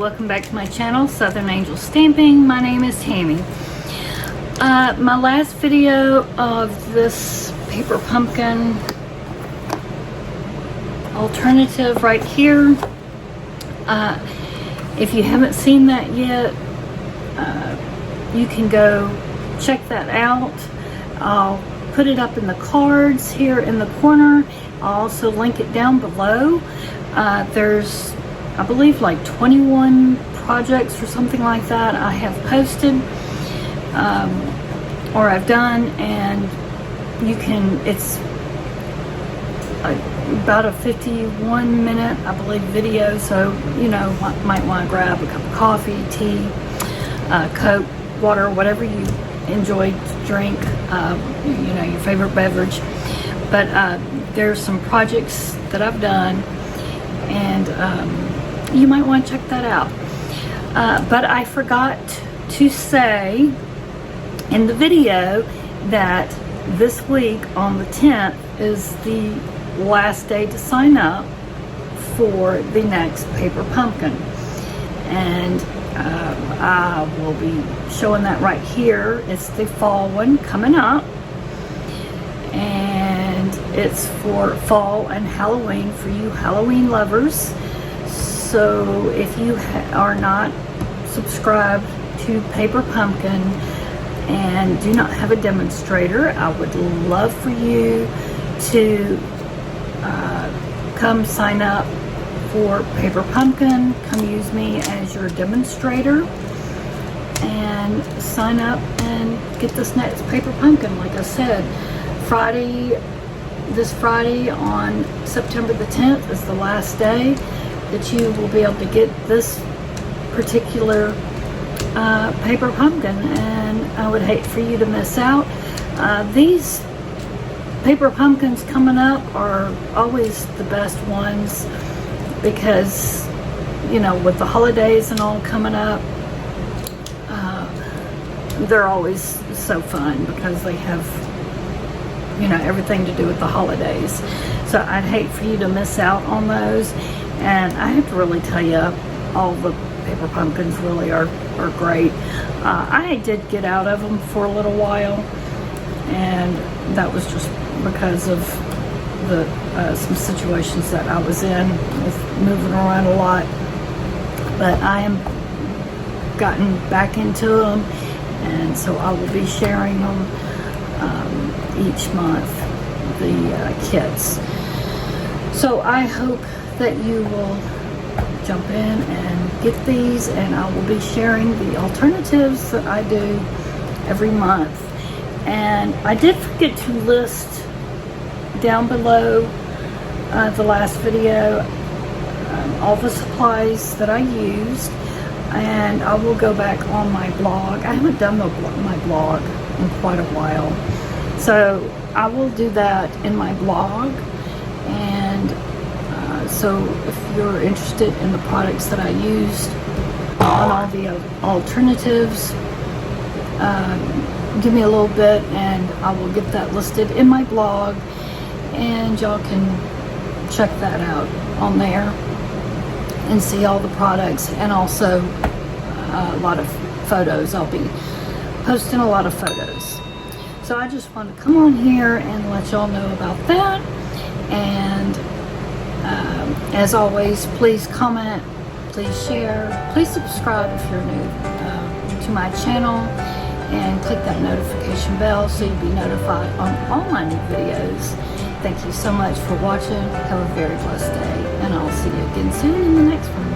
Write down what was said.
welcome back to my channel, Southern Angel Stamping. My name is Tammy. My last video of this paper pumpkin alternative right here, if you haven't seen that yet, you can go check that out. I'll put it up in the cards here in the corner. I'll also link it down below. There's, I believe, like 21 projects or something like that I have posted or I've done, and you can, it's about a 51-minute, I believe, video, so you know, might want to grab a cup of coffee, tea, Coke, water, whatever you enjoy to drink, you know, your favorite beverage. But there's some projects that I've done, and you might want to check that out. But I forgot to say in the video that this week on the 10th is the last day to sign up for the next paper pumpkin, and I will be showing that right here. It's the fall one coming up, and it's for fall and Halloween for you Halloween lovers. So if you are not subscribed to Paper Pumpkin and do not have a demonstrator, I would love for you to come sign up for Paper Pumpkin. Come use me as your demonstrator and sign up and get this next Paper Pumpkin. Like I said, this Friday on September the 10th is the last day that you will be able to get this particular paper pumpkin, and I would hate for you to miss out. These paper pumpkins coming up are always the best ones because, you know, with the holidays and all coming up, they're always so fun because they have, you know, everything to do with the holidays. So I'd hate for you to miss out on those. And I have to really tell you, all the paper pumpkins really are great. I did get out of them for a little while, and that was just because of the some situations that I was in with moving around a lot. But I am gotten back into them, and so I will be sharing them each month, the kits. So I hope that you will jump in and get these, and I will be sharing the alternatives that I do every month. And I did forget to list down below the last video all the supplies that I used, and I will go back on my blog. I haven't done my blog in quite a while, so I will do that in my blog. And so if you're interested in the products that I used on all the alternatives, give me a little bit and I will get that listed in my blog, and y'all can check that out on there and see all the products, and also a lot of photos. I'll be posting a lot of photos. So I just want to come on here and let y'all know about that. And as always, please comment, please share, please subscribe if you're new to my channel, and click that notification bell so you'll be notified on all my new videos. Thank you so much for watching. Have a very blessed day, and I'll see you again soon in the next one.